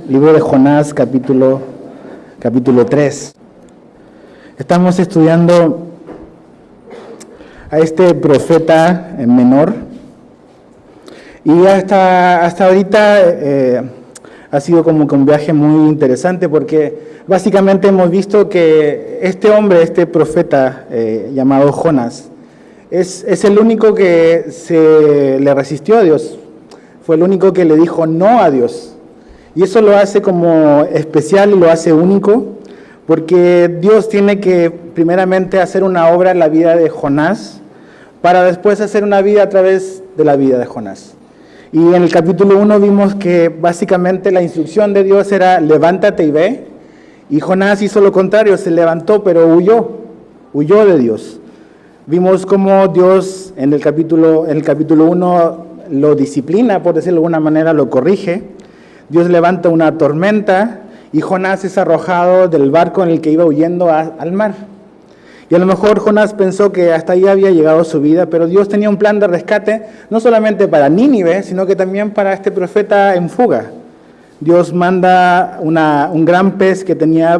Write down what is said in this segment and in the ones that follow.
Libro de Jonás, capítulo 3. Estamos estudiando a este profeta menor y hasta ahorita ha sido como que un viaje muy interesante porque básicamente hemos visto que este hombre, este profeta llamado Jonás, es el único que se le resistió a Dios, fue el único que le dijo no a Dios. Y eso lo hace como especial y lo hace único, porque Dios tiene que primeramente hacer una obra en la vida de Jonás, para después hacer una vida a través de la vida de Jonás. Y en el capítulo 1 vimos que básicamente la instrucción de Dios era levántate y ve, y Jonás hizo lo contrario, se levantó pero huyó de Dios. Vimos cómo Dios en el capítulo 1 lo disciplina, por decirlo de alguna manera, lo corrige. Dios levanta una tormenta y Jonás es arrojado del barco en el que iba huyendo al mar. Y a lo mejor Jonás pensó que hasta ahí había llegado su vida, pero Dios tenía un plan de rescate, no solamente para Nínive, sino que también para este profeta en fuga. Dios manda un gran pez que tenía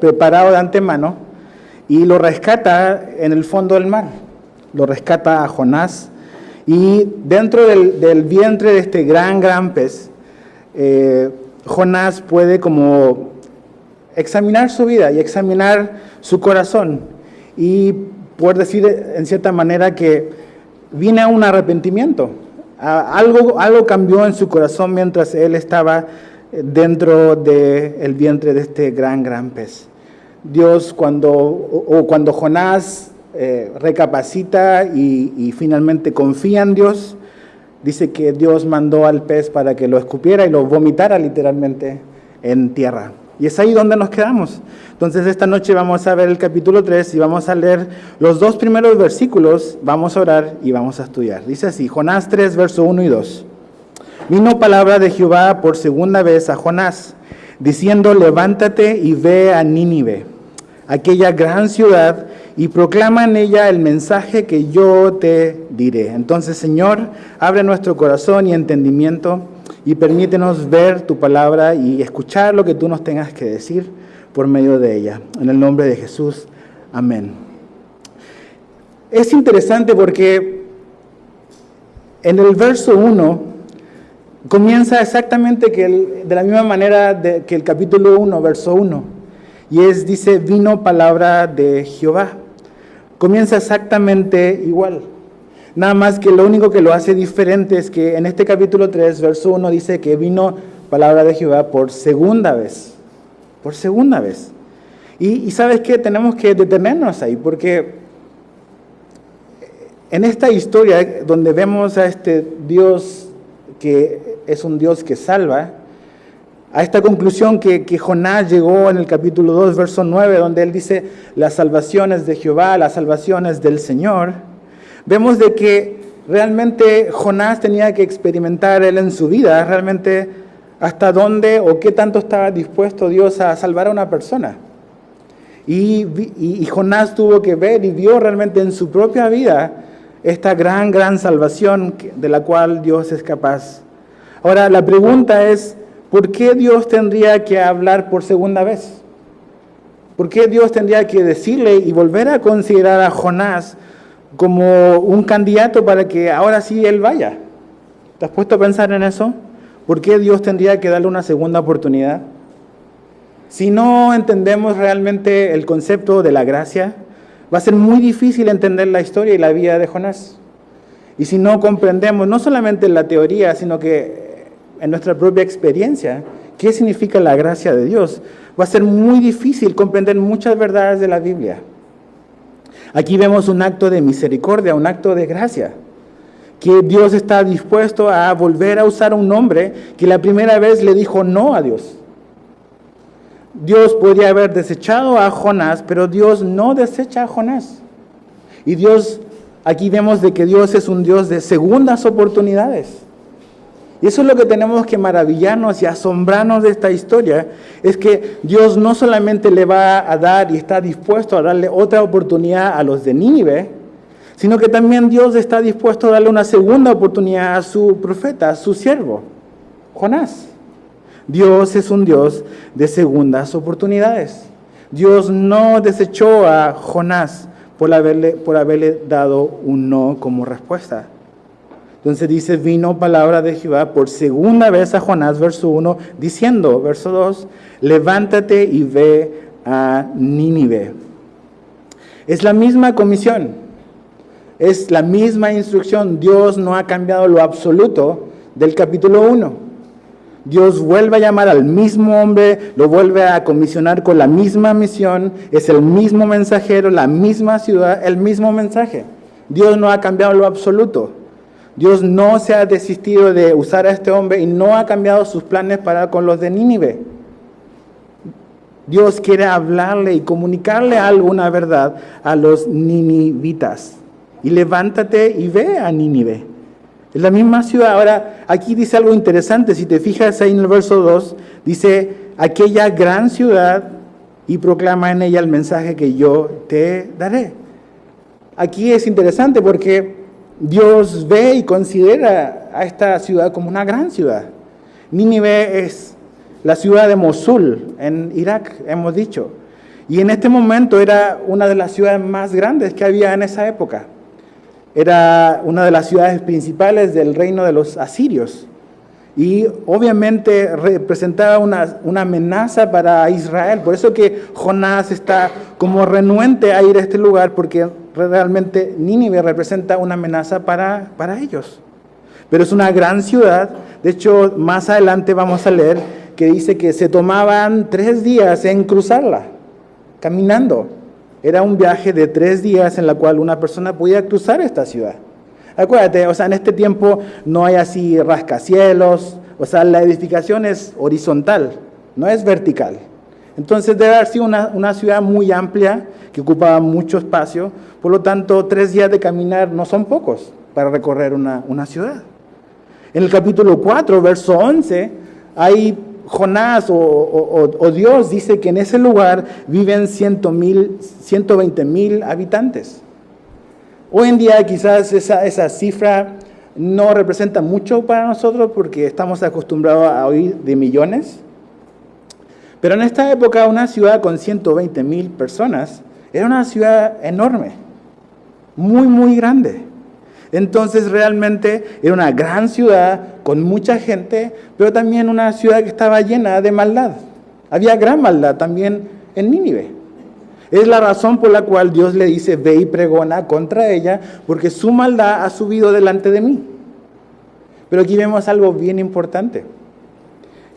preparado de antemano y lo rescata en el fondo del mar. Lo rescata a Jonás y dentro del vientre de este gran pez, Jonás puede como examinar su vida y examinar su corazón y poder decir en cierta manera que viene a un arrepentimiento. Algo cambió en su corazón mientras él estaba dentro del vientre de este gran pez. Dios cuando Jonás recapacita y finalmente confía en Dios, dice que Dios mandó al pez para que lo escupiera y lo vomitara literalmente en tierra. Y es ahí donde nos quedamos. Entonces esta noche vamos a ver el capítulo 3 y vamos a leer los 2 primeros versículos, vamos a orar y vamos a estudiar. Dice así, Jonás 3, verso 1 y 2. Vino palabra de Jehová por segunda vez a Jonás, diciendo, levántate y ve a Nínive, aquella gran ciudad, y proclama en ella el mensaje que yo te diré. Entonces, Señor, abre nuestro corazón y entendimiento y permítenos ver tu palabra y escuchar lo que tú nos tengas que decir por medio de ella. En el nombre de Jesús, amén. Es interesante porque en el verso 1 comienza exactamente de la misma manera que el capítulo 1, verso 1. Y dice, vino palabra de Jehová. Comienza exactamente igual. Nada más que lo único que lo hace diferente es que en este capítulo 3, verso 1, dice que vino palabra de Jehová por segunda vez. Por segunda vez. Y ¿sabes qué? Tenemos que detenernos ahí, porque en esta historia donde vemos a este Dios que es un Dios que salva, a esta conclusión que Jonás llegó en el capítulo 2, verso 9, donde él dice, las salvaciones de Jehová, las salvaciones del Señor, vemos de que realmente Jonás tenía que experimentar él en su vida, realmente hasta dónde o qué tanto estaba dispuesto Dios a salvar a una persona. Y Jonás tuvo que ver y vio realmente en su propia vida esta gran salvación de la cual Dios es capaz. Ahora, la pregunta es, ¿por qué Dios tendría que hablar por segunda vez? ¿Por qué Dios tendría que decirle y volver a considerar a Jonás como un candidato para que ahora sí él vaya? ¿Te has puesto a pensar en eso? ¿Por qué Dios tendría que darle una segunda oportunidad? Si no entendemos realmente el concepto de la gracia, va a ser muy difícil entender la historia y la vida de Jonás. Y si no comprendemos no solamente la teoría, sino que en nuestra propia experiencia, qué significa la gracia de Dios, va a ser muy difícil comprender muchas verdades de la Biblia. Aquí vemos un acto de misericordia, un acto de gracia, que Dios está dispuesto a volver a usar a un hombre que la primera vez le dijo no a Dios. Dios podría haber desechado a Jonás, pero Dios no desecha a Jonás. Y aquí vemos de que Dios es un Dios de segundas oportunidades. Y eso es lo que tenemos que maravillarnos y asombrarnos de esta historia, es que Dios no solamente le va a dar y está dispuesto a darle otra oportunidad a los de Nínive, sino que también Dios está dispuesto a darle una segunda oportunidad a su profeta, a su siervo, Jonás. Dios es un Dios de segundas oportunidades. Dios no desechó a Jonás por haberle dado un no como respuesta. Entonces dice, vino palabra de Jehová por segunda vez a Jonás, verso 1, diciendo, verso 2, levántate y ve a Nínive. Es la misma comisión, es la misma instrucción. Dios no ha cambiado lo absoluto del capítulo 1. Dios vuelve a llamar al mismo hombre, lo vuelve a comisionar con la misma misión, es el mismo mensajero, la misma ciudad, el mismo mensaje. Dios no ha cambiado lo absoluto. Dios no se ha desistido de usar a este hombre y no ha cambiado sus planes para con los de Nínive. Dios quiere hablarle y comunicarle algo, una verdad, a los ninivitas. Y levántate y ve a Nínive. Es la misma ciudad. Ahora, aquí dice algo interesante. Si te fijas ahí en el verso 2, dice, aquella gran ciudad, y proclama en ella el mensaje que yo te daré. Aquí es interesante porque Dios ve y considera a esta ciudad como una gran ciudad. Nínive es la ciudad de Mosul, en Irak, hemos dicho. Y en este momento era una de las ciudades más grandes que había en esa época. Era una de las ciudades principales del reino de los asirios. Y obviamente representaba una amenaza para Israel. Por eso que Jonás está como renuente a ir a este lugar, porque realmente Nínive representa una amenaza para ellos. Pero es una gran ciudad. De hecho, más adelante vamos a leer que dice que se tomaban 3 días en cruzarla, caminando. Era un viaje de 3 días en la cual una persona podía cruzar esta ciudad. Acuérdate, o sea, en este tiempo no hay así rascacielos, o sea, la edificación es horizontal, no es vertical. Entonces debe haber sido una ciudad muy amplia, que ocupaba mucho espacio, por lo tanto 3 días de caminar no son pocos para recorrer una ciudad. En el capítulo 4, verso 11, hay Jonás o Dios dice que en ese lugar viven 120,000 habitantes. Hoy en día quizás esa cifra no representa mucho para nosotros porque estamos acostumbrados a oír de millones. Pero en esta época una ciudad con 120,000 personas era una ciudad enorme, muy, muy grande. Entonces realmente era una gran ciudad con mucha gente, pero también una ciudad que estaba llena de maldad. Había gran maldad también en Nínive. Es la razón por la cual Dios le dice, ve y pregona contra ella, porque su maldad ha subido delante de mí. Pero aquí vemos algo bien importante,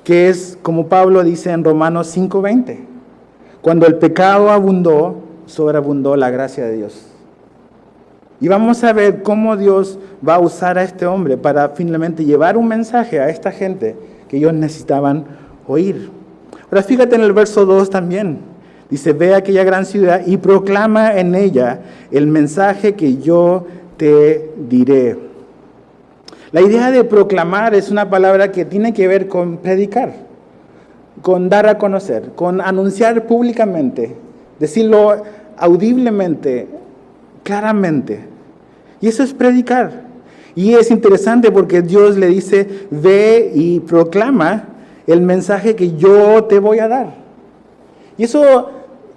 que es como Pablo dice en Romanos 5:20, cuando el pecado abundó, sobreabundó la gracia de Dios. Y vamos a ver cómo Dios va a usar a este hombre para finalmente llevar un mensaje a esta gente que ellos necesitaban oír. Ahora fíjate en el verso 2 también. Dice, ve a aquella gran ciudad y proclama en ella el mensaje que yo te diré. La idea de proclamar es una palabra que tiene que ver con predicar, con dar a conocer, con anunciar públicamente, decirlo audiblemente, claramente. Y eso es predicar. Y es interesante porque Dios le dice, ve y proclama el mensaje que yo te voy a dar. Y eso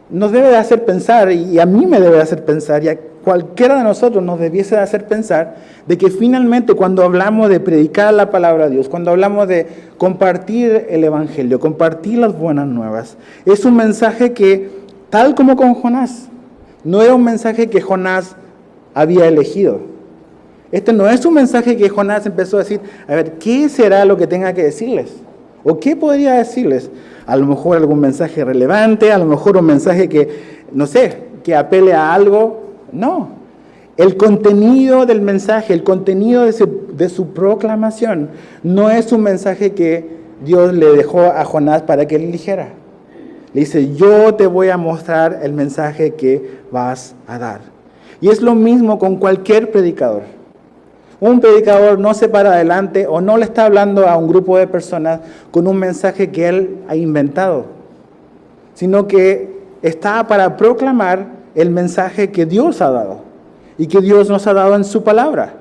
nos debe de hacer pensar, y a mí me debe de hacer pensar, y a cualquiera de nosotros nos debiese de hacer pensar, de que finalmente cuando hablamos de predicar la palabra de Dios, cuando hablamos de compartir el evangelio, compartir las buenas nuevas, es un mensaje que, tal como con Jonás, no era un mensaje que Jonás había elegido. Este no es un mensaje que Jonás empezó a decir, a ver, ¿qué será lo que tenga que decirles? ¿O qué podría decirles? A lo mejor algún mensaje relevante, a lo mejor un mensaje que, no sé, que apele a algo. No. El contenido del mensaje, el contenido de su proclamación, no es un mensaje que Dios le dejó a Jonás para que él eligiera. Le dice, yo te voy a mostrar el mensaje que vas a dar. Y es lo mismo con cualquier predicador. Un predicador no se para adelante o no le está hablando a un grupo de personas con un mensaje que él ha inventado, sino que está para proclamar el mensaje que Dios ha dado. y que Dios nos ha dado en su palabra.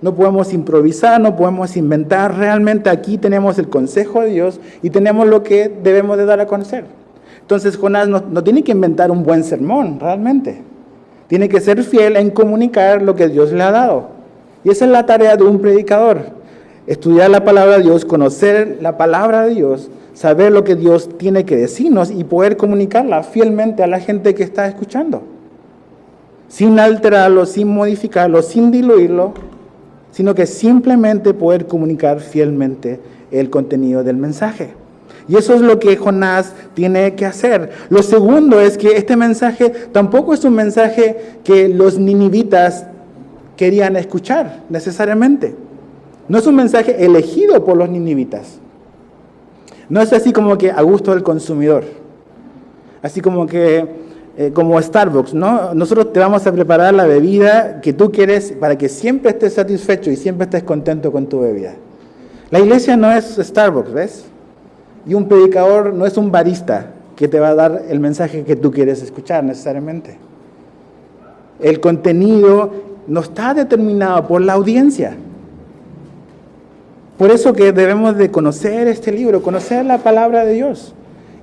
No podemos improvisar, no podemos inventar. Realmente aquí tenemos el consejo de Dios y tenemos lo que debemos de dar a conocer. Entonces Jonás no tiene que inventar un buen sermón, realmente. Tiene que ser fiel en comunicar lo que Dios le ha dado. Y esa es la tarea de un predicador. Estudiar la palabra de Dios, conocer la palabra de Dios, saber lo que Dios tiene que decirnos y poder comunicarla fielmente a la gente que está escuchando. Sin alterarlo, sin modificarlo, sin diluirlo, sino que simplemente poder comunicar fielmente el contenido del mensaje. Y eso es lo que Jonás tiene que hacer. Lo segundo es que este mensaje tampoco es un mensaje que los ninivitas querían escuchar necesariamente. No es un mensaje elegido por los ninivitas. No es así como que a gusto del consumidor. Así como que como Starbucks, ¿no? Nosotros te vamos a preparar la bebida que tú quieres para que siempre estés satisfecho y siempre estés contento con tu bebida. La iglesia no es Starbucks, ¿ves? Y un predicador no es un barista que te va a dar el mensaje que tú quieres escuchar necesariamente. El contenido no está determinado por la audiencia. Por eso que debemos de conocer este libro, conocer la palabra de Dios.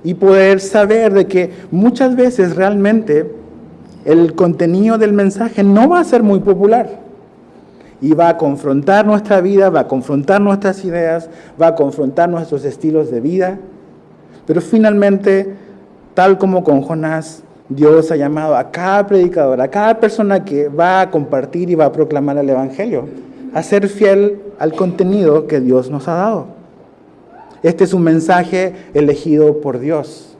Y poder saber de que muchas veces realmente el contenido del mensaje no va a ser muy popular. Y va a confrontar nuestra vida, va a confrontar nuestras ideas, va a confrontar nuestros estilos de vida. Pero finalmente, tal como con Jonás, Dios ha llamado a cada predicador, a cada persona que va a compartir y va a proclamar el Evangelio, a ser fiel al contenido que Dios nos ha dado. Este es un mensaje elegido por Dios.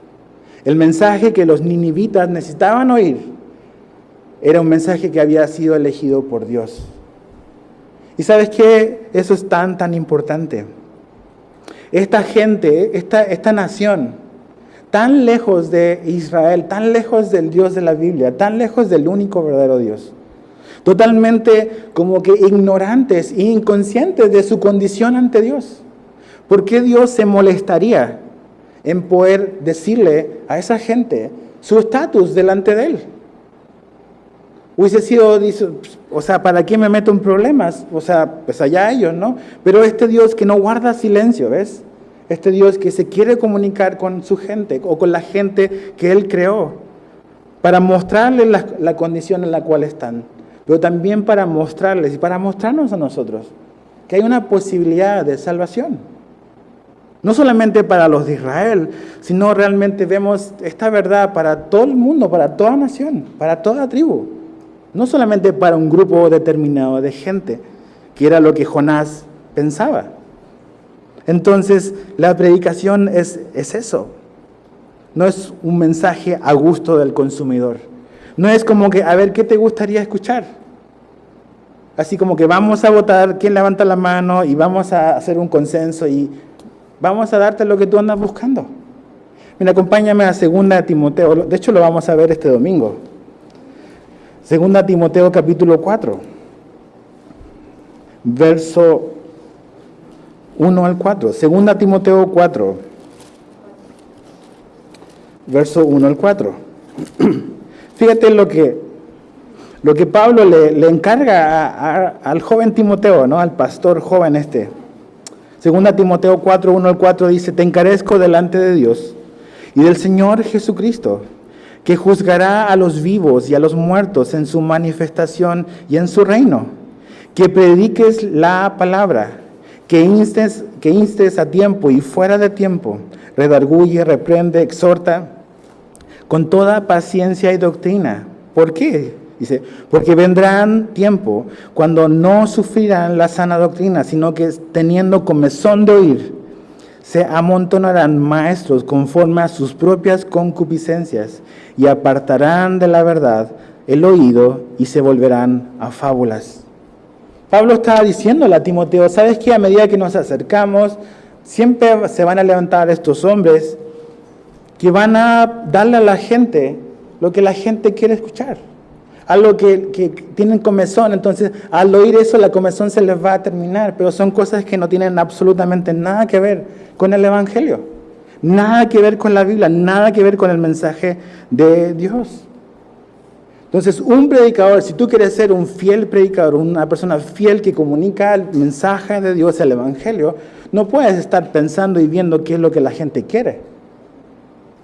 El mensaje que los ninivitas necesitaban oír era un mensaje que había sido elegido por Dios. ¿Y sabes qué? Eso es tan importante. Esta gente, esta nación, tan lejos de Israel, tan lejos del Dios de la Biblia, tan lejos del único verdadero Dios, totalmente como que ignorantes e inconscientes de su condición ante Dios. ¿Por qué Dios se molestaría en poder decirle a esa gente su estatus delante de Él? Hubiese sido, o sea, ¿para qué me meto en problemas? O sea, pues allá ellos, ¿no? Pero este Dios que no guarda silencio, ¿ves? Este Dios que se quiere comunicar con su gente o con la gente que Él creó para mostrarles la condición en la cual están, pero también para mostrarles y para mostrarnos a nosotros que hay una posibilidad de salvación. No solamente para los de Israel, sino realmente vemos esta verdad para todo el mundo, para toda nación, para toda tribu. No solamente para un grupo determinado de gente, que era lo que Jonás pensaba. Entonces, la predicación es eso. No es un mensaje a gusto del consumidor. No es como que, a ver, ¿qué te gustaría escuchar? Así como que vamos a votar, ¿quién levanta la mano? Y vamos a hacer un consenso y vamos a darte lo que tú andas buscando. Mira, acompáñame a 2 Timoteo. De hecho, lo vamos a ver este domingo. 2 Timoteo capítulo 4. Verso 1 al 4. 2 Timoteo 4. Verso 1 al 4. Fíjate lo que Pablo le encarga al joven Timoteo, ¿no? Al pastor joven este. 2 Timoteo 4, 1 al 4 dice: te encarezco delante de Dios y del Señor Jesucristo, que juzgará a los vivos y a los muertos en su manifestación y en su reino, que prediques la palabra, que instes a tiempo y fuera de tiempo, redarguye, reprende, exhorta, con toda paciencia y doctrina. ¿Por qué? Dice, porque vendrán tiempo cuando no sufrirán la sana doctrina, sino que teniendo comezón de oír, se amontonarán maestros conforme a sus propias concupiscencias y apartarán de la verdad el oído y se volverán a fábulas. Pablo estaba diciéndole a Timoteo, ¿sabes qué? A medida que nos acercamos, siempre se van a levantar estos hombres que van a darle a la gente lo que la gente quiere escuchar. Algo que tienen comezón, entonces al oír eso la comezón se les va a terminar, pero son cosas que no tienen absolutamente nada que ver con el Evangelio, nada que ver con la Biblia, nada que ver con el mensaje de Dios. Entonces, un predicador, si tú quieres ser un fiel predicador, una persona fiel que comunica el mensaje de Dios, el Evangelio, no puedes estar pensando y viendo qué es lo que la gente quiere.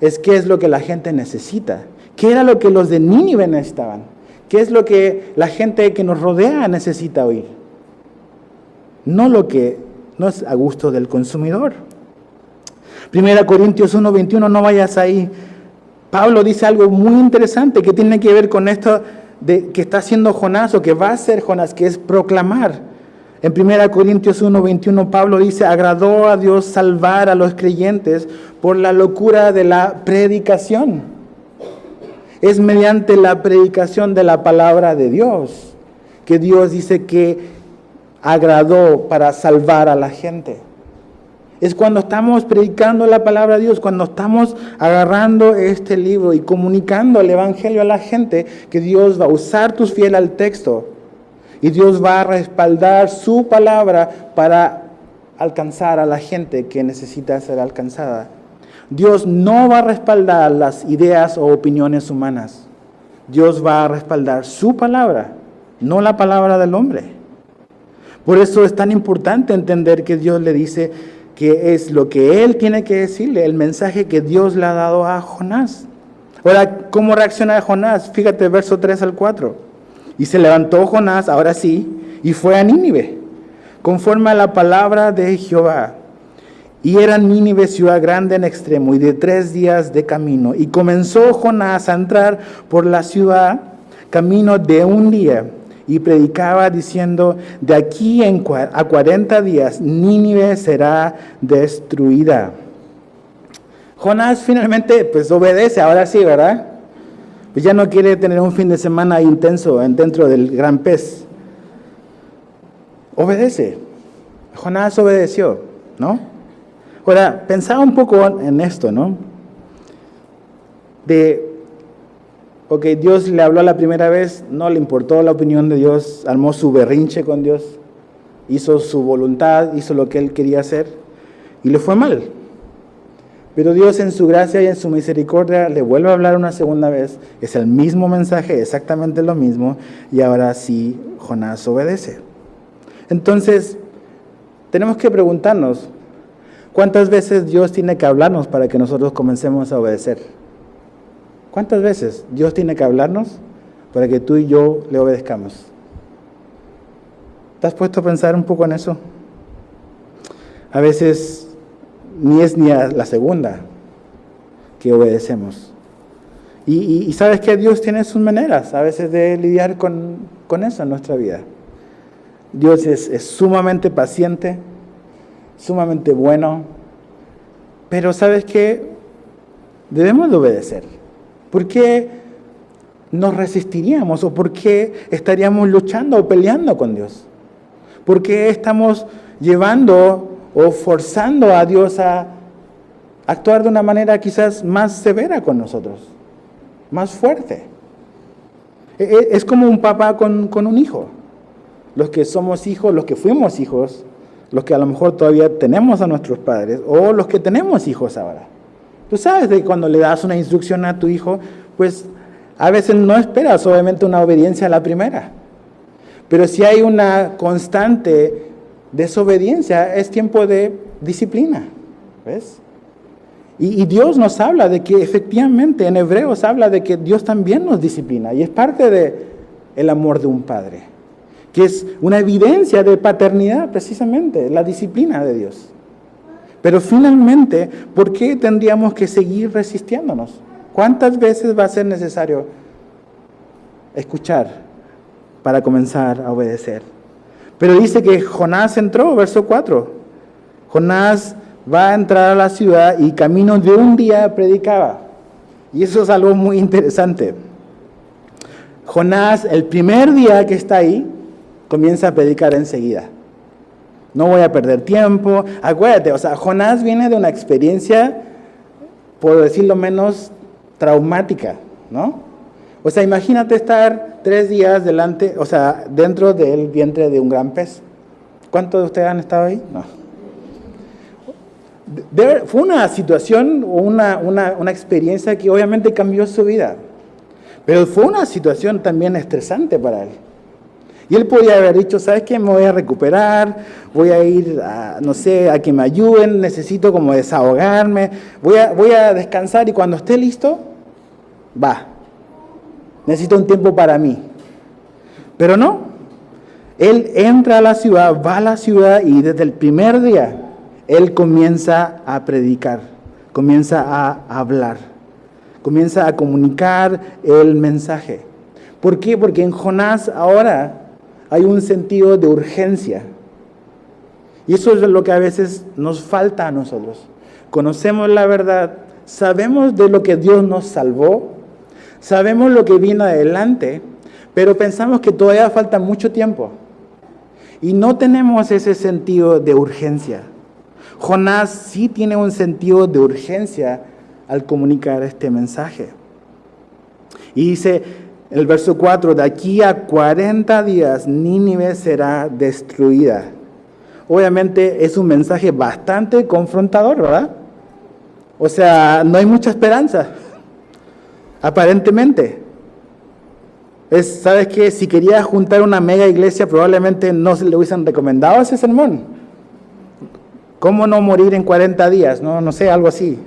Es qué es lo que la gente necesita. ¿Qué era lo que los de Nínive necesitaban? ¿Qué es lo que la gente que nos rodea necesita oír? No lo que no es a gusto del consumidor. 1 Corintios 1:21, no vayas ahí. Pablo dice algo muy interesante que tiene que ver con esto de que está haciendo Jonás o que va a hacer Jonás, que es proclamar. En 1 Corintios 1:21 Pablo dice, agradó a Dios salvar a los creyentes por la locura de la predicación. Es mediante la predicación de la palabra de Dios que Dios dice que agradó para salvar a la gente. Es cuando estamos predicando la palabra de Dios, cuando estamos agarrando este libro y comunicando el Evangelio a la gente, que Dios va a usar tus fieles al texto y Dios va a respaldar su palabra para alcanzar a la gente que necesita ser alcanzada. Dios no va a respaldar las ideas o opiniones humanas. Dios va a respaldar su palabra, no la palabra del hombre. Por eso es tan importante entender que Dios le dice que es lo que él tiene que decirle, el mensaje que Dios le ha dado a Jonás. Ahora, ¿cómo reacciona Jonás? Fíjate, verso 3 al 4. Y se levantó Jonás, ahora sí, y fue a Nínive, conforme a la palabra de Jehová. Y era Nínive ciudad grande en extremo, y de 3 días de camino. Y comenzó Jonás a entrar por la ciudad, camino de 1 día. Y predicaba diciendo, de aquí a 40 días Nínive será destruida. Jonás finalmente pues obedece, ahora sí, ¿verdad? Pues ya no quiere tener un fin de semana intenso dentro del gran pez. Obedece. Jonás obedeció, ¿no? Ahora, pensaba un poco en esto, ¿no? Ok, Dios le habló la primera vez, no le importó la opinión de Dios, armó su berrinche con Dios, hizo su voluntad, hizo lo que él quería hacer y le fue mal. Pero Dios en su gracia y en su misericordia le vuelve a hablar una segunda vez, es el mismo mensaje, exactamente lo mismo, y ahora sí Jonás obedece. Entonces, tenemos que preguntarnos, ¿cuántas veces Dios tiene que hablarnos para que nosotros comencemos a obedecer? ¿Cuántas veces Dios tiene que hablarnos para que tú y yo le obedezcamos? ¿Te has puesto a pensar un poco en eso? A veces ni es ni a la segunda que obedecemos. Y sabes que Dios tiene sus maneras a veces de lidiar con eso en nuestra vida. Dios es sumamente paciente, sumamente bueno, pero ¿sabes qué? Debemos de obedecer. ¿Por qué nos resistiríamos o por qué estaríamos luchando o peleando con Dios? ¿Por qué estamos llevando o forzando a Dios a actuar de una manera quizás más severa con nosotros, más fuerte? Es como un papá con un hijo. Los que somos hijos, los que fuimos hijos, los que a lo mejor todavía tenemos a nuestros padres o los que tenemos hijos ahora. Tú sabes de que cuando le das una instrucción a tu hijo, pues a veces no esperas obviamente una obediencia a la primera. Pero si hay una constante desobediencia, es tiempo de disciplina. ¿Ves? Y Dios nos habla de que efectivamente en Hebreos habla de que Dios también nos disciplina. Y es parte del amor de un padre. Que es una evidencia de paternidad precisamente, la disciplina de Dios. Pero finalmente, ¿por qué tendríamos que seguir resistiéndonos? ¿Cuántas veces va a ser necesario escuchar para comenzar a obedecer? Pero dice que Jonás entró, verso 4. Jonás va a entrar a la ciudad y camino de 1 día predicaba. Y eso es algo muy interesante. Jonás, el primer día que está ahí, comienza a predicar enseguida. No voy a perder tiempo. Acuérdate, o sea, Jonás viene de una experiencia, por decirlo menos, traumática, ¿no? O sea, imagínate estar 3 días dentro del vientre de un gran pez. ¿Cuántos de ustedes han estado ahí? No. Fue una situación o una experiencia que obviamente cambió su vida. Pero fue una situación también estresante para él. Y él podía haber dicho, ¿sabes qué? Me voy a recuperar, voy a ir a, no sé, a que me ayuden, necesito como desahogarme, voy a descansar y cuando esté listo, va. Necesito un tiempo para mí. Pero no, él entra a la ciudad, va a la ciudad y desde el primer día, él comienza a predicar, comienza a hablar, comienza a comunicar el mensaje. ¿Por qué? Porque en Jonás ahora hay un sentido de urgencia. Y eso es lo que a veces nos falta a nosotros. Conocemos la verdad, sabemos de lo que Dios nos salvó, sabemos lo que vino adelante, pero pensamos que todavía falta mucho tiempo. Y no tenemos ese sentido de urgencia. Jonás sí tiene un sentido de urgencia al comunicar este mensaje. Y dice el verso 4, de aquí a 40 días Nínive será destruida. Obviamente es un mensaje bastante confrontador, ¿verdad? O sea, no hay mucha esperanza, aparentemente. ¿Sabes qué? Si quería juntar una mega iglesia, probablemente no se le hubiesen recomendado ese sermón. ¿Cómo no morir en 40 días? No sé, algo así.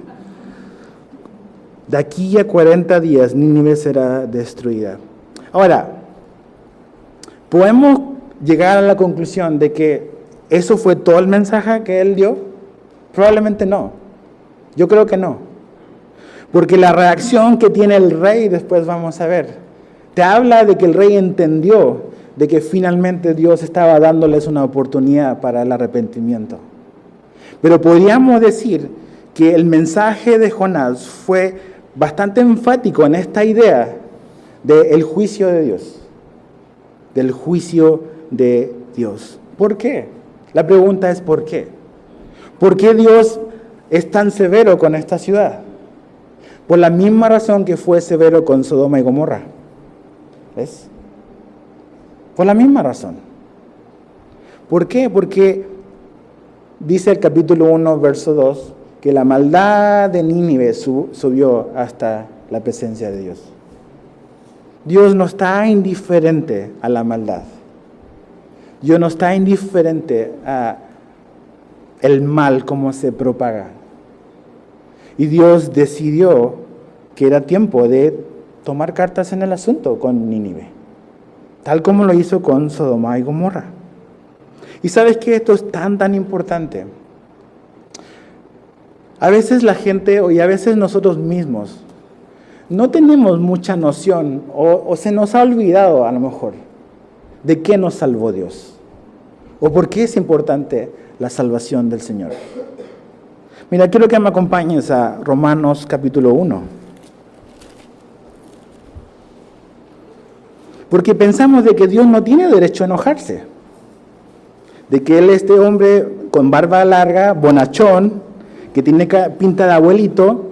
De aquí a 40 días Nínive será destruida. Ahora, ¿podemos llegar a la conclusión de que eso fue todo el mensaje que él dio? Probablemente no. Yo creo que no. Porque la reacción que tiene el rey, después vamos a ver, te habla de que el rey entendió de que finalmente Dios estaba dándoles una oportunidad para el arrepentimiento. Pero podríamos decir que el mensaje de Jonás fue bastante enfático en esta idea del juicio de Dios. Del juicio de Dios. ¿Por qué? La pregunta es ¿por qué? ¿Por qué Dios es tan severo con esta ciudad? Por la misma razón que fue severo con Sodoma y Gomorra. ¿Ves? Por la misma razón. ¿Por qué? Porque dice el capítulo 1, verso 2, que la maldad de Nínive subió hasta la presencia de Dios. Dios no está indiferente a la maldad. Dios no está indiferente a el mal como se propaga. Y Dios decidió que era tiempo de tomar cartas en el asunto con Nínive, tal como lo hizo con Sodoma y Gomorra. Y sabes que esto es tan importante. A veces la gente, y a veces nosotros mismos, no tenemos mucha noción, o se nos ha olvidado a lo mejor, de qué nos salvó Dios, o por qué es importante la salvación del Señor. Mira, quiero que me acompañes a Romanos capítulo 1. Porque pensamos de que Dios no tiene derecho a enojarse. De que Él, este hombre con barba larga, bonachón, que tiene pinta de abuelito,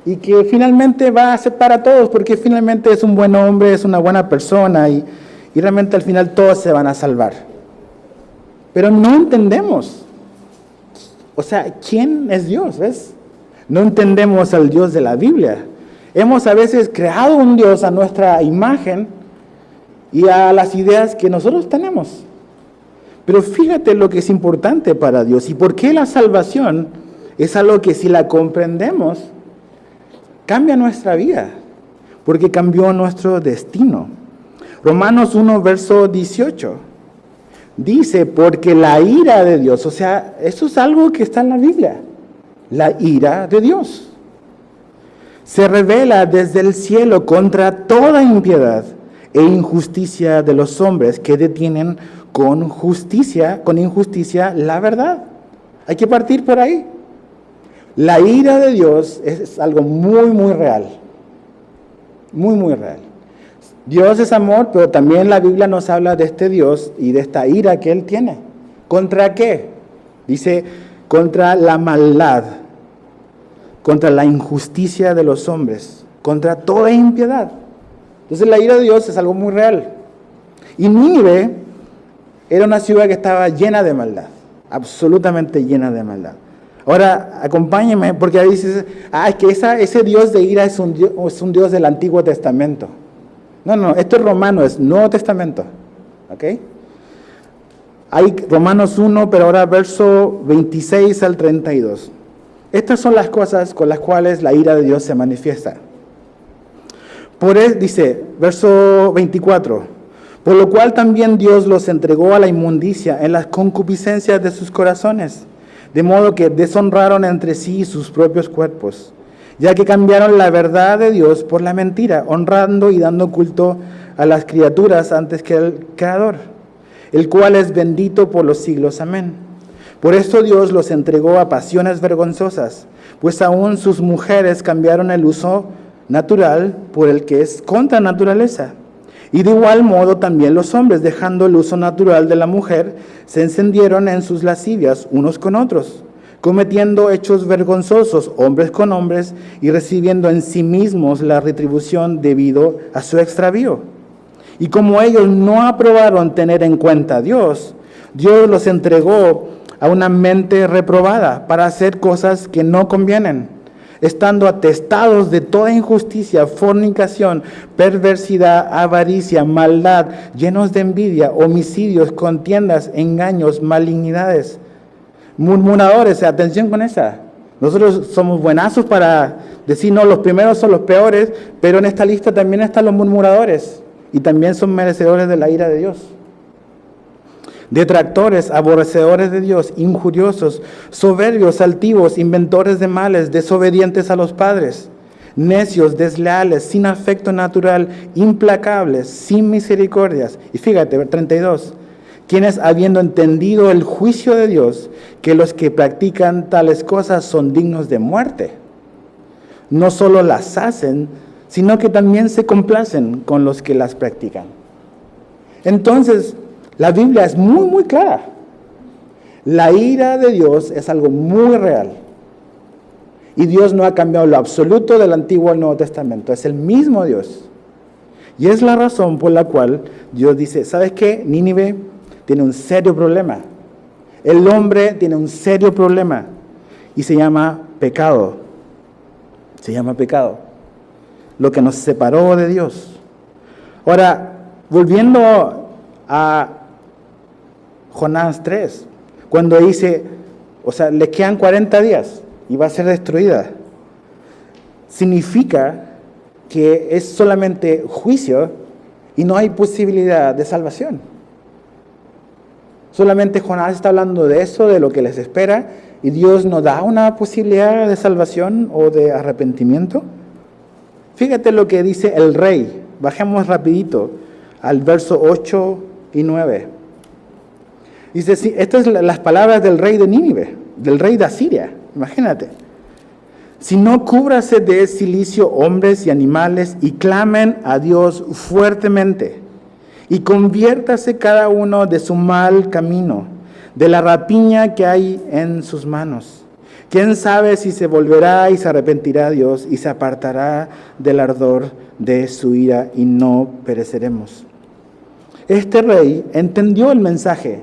y que finalmente va a aceptar a todos, porque finalmente es un buen hombre, es una buena persona, y realmente al final todos se van a salvar. Pero no entendemos. O sea, ¿quién es Dios? ¿Ves? No entendemos al Dios de la Biblia. Hemos a veces creado un Dios a nuestra imagen y a las ideas que nosotros tenemos. Pero fíjate lo que es importante para Dios y por qué la salvación es algo que si la comprendemos, cambia nuestra vida, porque cambió nuestro destino. Romanos 1, verso 18, dice, porque la ira de Dios, o sea, eso es algo que está en la Biblia, la ira de Dios, se revela desde el cielo contra toda impiedad e injusticia de los hombres que detienen con injusticia la verdad. Hay que partir por ahí. La ira de Dios es algo muy real. Muy real. Dios es amor, pero también la Biblia nos habla de este Dios y de esta ira que Él tiene. ¿Contra qué? Dice, contra la maldad, contra la injusticia de los hombres, contra toda impiedad. Entonces la ira de Dios es algo muy real. Y Nínive era una ciudad que estaba llena de maldad, absolutamente llena de maldad. Ahora, acompáñenme, porque ahí dice, es que ese Dios de ira es un Dios del Antiguo Testamento. No, esto es Romano, es Nuevo Testamento. ¿Ok? Hay Romanos 1, pero ahora verso 26 al 32. Estas son las cosas con las cuales la ira de Dios se manifiesta. Dice, verso 24, por lo cual también Dios los entregó a la inmundicia en las concupiscencias de sus corazones, de modo que deshonraron entre sí sus propios cuerpos, ya que cambiaron la verdad de Dios por la mentira, honrando y dando culto a las criaturas antes que al Creador, el cual es bendito por los siglos. Amén. Por esto Dios los entregó a pasiones vergonzosas, pues aún sus mujeres cambiaron el uso natural por el que es contra naturaleza. Y de igual modo también los hombres, dejando el uso natural de la mujer, se encendieron en sus lascivias unos con otros, cometiendo hechos vergonzosos hombres con hombres y recibiendo en sí mismos la retribución debido a su extravío. Y como ellos no aprobaron tener en cuenta a Dios, Dios los entregó a una mente reprobada para hacer cosas que no convienen, estando atestados de toda injusticia, fornicación, perversidad, avaricia, maldad, llenos de envidia, homicidios, contiendas, engaños, malignidades, murmuradores. Atención con esa. Nosotros somos buenazos para decir, no, los primeros son los peores, pero en esta lista también están los murmuradores y también son merecedores de la ira de Dios. Detractores, aborrecedores de Dios, injuriosos, soberbios, altivos, inventores de males, desobedientes a los padres, necios, desleales, sin afecto natural, implacables, sin misericordias. Y fíjate, 32, quienes habiendo entendido el juicio de Dios, que los que practican tales cosas son dignos de muerte, no solo las hacen, sino que también se complacen con los que las practican. Entonces, la Biblia es muy, muy clara. La ira de Dios es algo muy real. Y Dios no ha cambiado lo absoluto del Antiguo al Nuevo Testamento. Es el mismo Dios. Y es la razón por la cual Dios dice, ¿sabes qué? Nínive tiene un serio problema. El hombre tiene un serio problema. Y se llama pecado. Se llama pecado. Lo que nos separó de Dios. Ahora, volviendo a Jonás 3, cuando dice, le quedan 40 días y va a ser destruida, significa que es solamente juicio y no hay posibilidad de salvación. Solamente Jonás está hablando de eso, de lo que les espera, y Dios no da una posibilidad de salvación o de arrepentimiento. Fíjate lo que dice el rey. Bajemos rapidito al verso 8 y 9. Dice, sí, estas son las palabras del rey de Nínive, del rey de Asiria. Imagínate. Si no cúbrase de silicio hombres y animales y clamen a Dios fuertemente y conviértase cada uno de su mal camino, de la rapiña que hay en sus manos. ¿Quién sabe si se volverá y se arrepentirá Dios y se apartará del ardor de su ira y no pereceremos? Este rey entendió el mensaje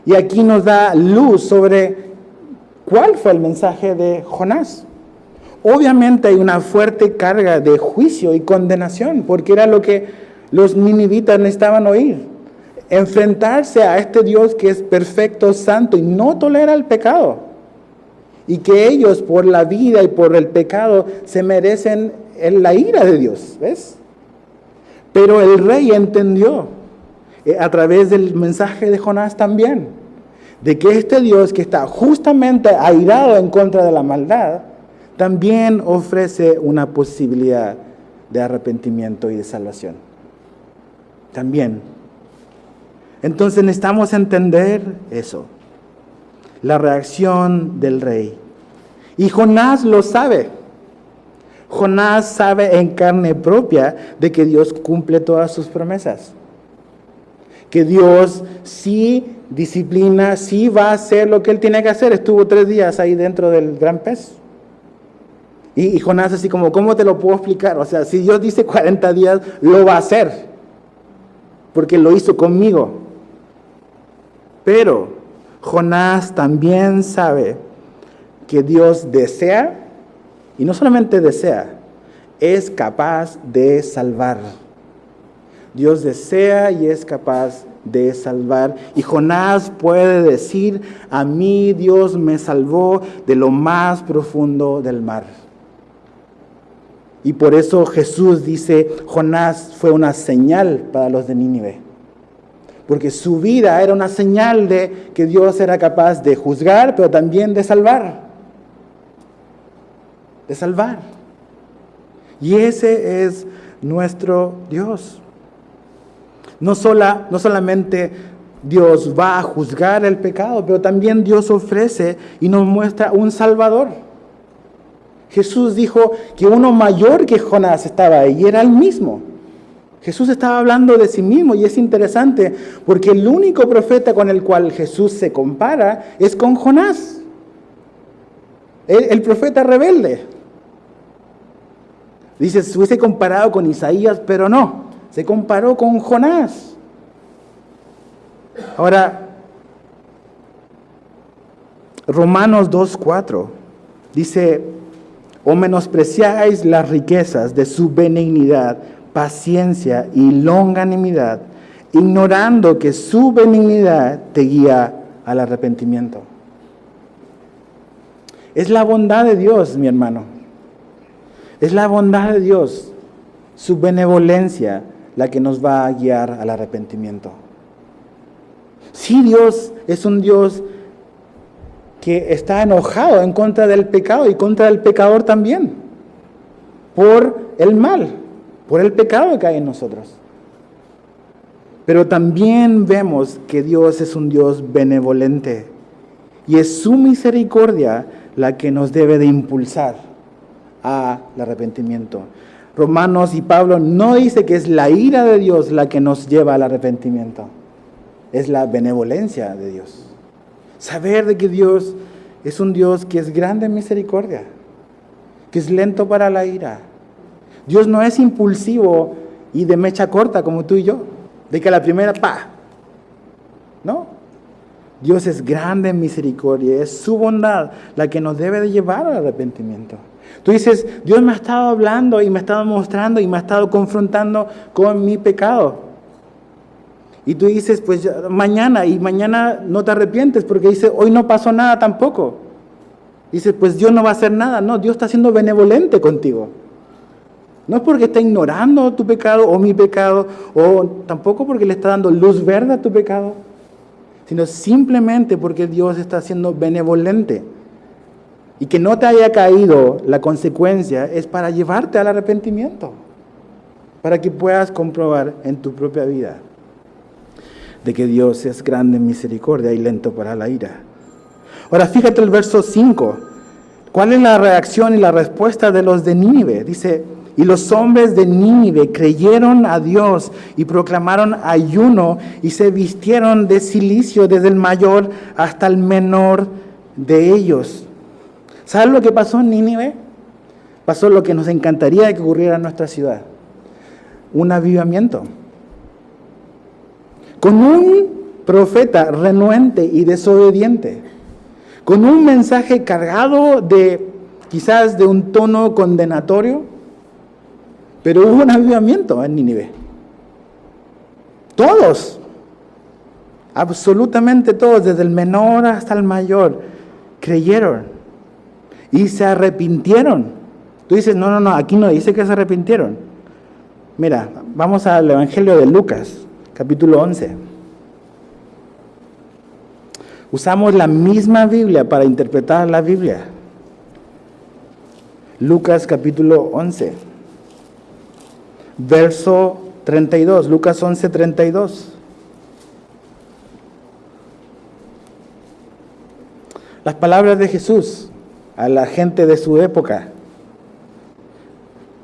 y aquí nos da luz sobre cuál fue el mensaje de Jonás. Obviamente hay una fuerte carga de juicio y condenación porque era lo que los ninivitas necesitaban oír. Enfrentarse a este Dios que es perfecto, santo y no tolera el pecado. Y que ellos por la vida y por el pecado se merecen la ira de Dios, ¿ves? Pero el rey entendió a través del mensaje de Jonás también, de que este Dios que está justamente airado en contra de la maldad, también ofrece una posibilidad de arrepentimiento y de salvación. También. Entonces necesitamos entender eso, la reacción del rey. Y Jonás lo sabe. Jonás sabe en carne propia de que Dios cumple todas sus promesas. Que Dios sí disciplina, sí va a hacer lo que él tiene que hacer. Estuvo 3 días ahí dentro del gran pez. Y Jonás así como, ¿cómo te lo puedo explicar? O sea, si Dios dice 40 días, lo va a hacer. Porque lo hizo conmigo. Pero Jonás también sabe que Dios desea, y no solamente desea, es capaz de salvar. Dios desea y es capaz de salvar. Y Jonás puede decir: a mí Dios me salvó de lo más profundo del mar. Y por eso Jesús dice: Jonás fue una señal para los de Nínive. Porque su vida era una señal de que Dios era capaz de juzgar, pero también de salvar. De salvar. Y ese es nuestro Dios. No solamente Dios va a juzgar el pecado, pero también Dios ofrece y nos muestra un Salvador. Jesús dijo que uno mayor que Jonás estaba ahí, y era él mismo. Jesús estaba hablando de sí mismo, y es interesante porque el único profeta con el cual Jesús se compara es con Jonás, el profeta rebelde. Dice, se hubiese comparado con Isaías, pero no. Se comparó con Jonás. Ahora, Romanos 2:4 dice: o menospreciáis las riquezas de su benignidad, paciencia y longanimidad, ignorando que su benignidad te guía al arrepentimiento. Es la bondad de Dios, mi hermano. Es la bondad de Dios, su benevolencia, la que nos va a guiar al arrepentimiento. Sí, Dios es un Dios que está enojado en contra del pecado y contra el pecador también, por el mal, por el pecado que hay en nosotros. Pero también vemos que Dios es un Dios benevolente y es su misericordia la que nos debe de impulsar al arrepentimiento. Romanos y Pablo no dice que es la ira de Dios la que nos lleva al arrepentimiento. Es la benevolencia de Dios. Saber de que Dios es un Dios que es grande en misericordia, que es lento para la ira. Dios no es impulsivo y de mecha corta como tú y yo, de que a la primera, no. Dios es grande en misericordia, es su bondad la que nos debe de llevar al arrepentimiento. Tú dices, Dios me ha estado hablando y me ha estado mostrando y me ha estado confrontando con mi pecado. Y tú dices, pues mañana no te arrepientes porque dices, hoy no pasó nada tampoco. Dices, pues Dios no va a hacer nada. No, Dios está siendo benevolente contigo. No es porque está ignorando tu pecado o mi pecado, o tampoco porque le está dando luz verde a tu pecado, sino simplemente porque Dios está siendo benevolente. Y que no te haya caído la consecuencia es para llevarte al arrepentimiento, para que puedas comprobar en tu propia vida de que Dios es grande en misericordia y lento para la ira. Ahora fíjate el verso 5. ¿Cuál es la reacción y la respuesta de los de Nínive? Dice, y los hombres de Nínive creyeron a Dios y proclamaron ayuno y se vistieron de cilicio desde el mayor hasta el menor de ellos. ¿Sabes lo que pasó en Nínive? Pasó lo que nos encantaría que ocurriera en nuestra ciudad. Un avivamiento. Con un profeta renuente y desobediente. Con un mensaje cargado quizás de un tono condenatorio. Pero hubo un avivamiento en Nínive. Todos. Absolutamente todos, desde el menor hasta el mayor, creyeron. Y se arrepintieron. Tú dices, no, aquí no dice que se arrepintieron. Mira, vamos al Evangelio de Lucas, capítulo 11. Usamos la misma Biblia para interpretar la Biblia. Lucas, capítulo 11, verso 32. Lucas 11, 32. Las palabras de Jesús a la gente de su época.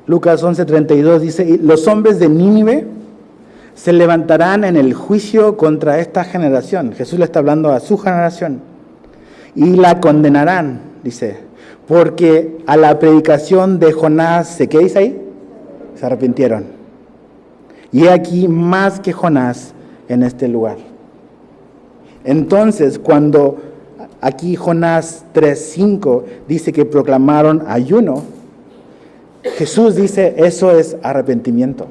Lucas 11:32 dice, y los hombres de Nínive se levantarán en el juicio contra esta generación. Jesús le está hablando a su generación. Y la condenarán, dice, porque a la predicación de Jonás, ¿qué dice ahí? Se arrepintieron. Y he aquí más que Jonás en este lugar. Entonces, cuando aquí Jonás 3:5 dice que proclamaron ayuno, Jesús dice, eso es arrepentimiento.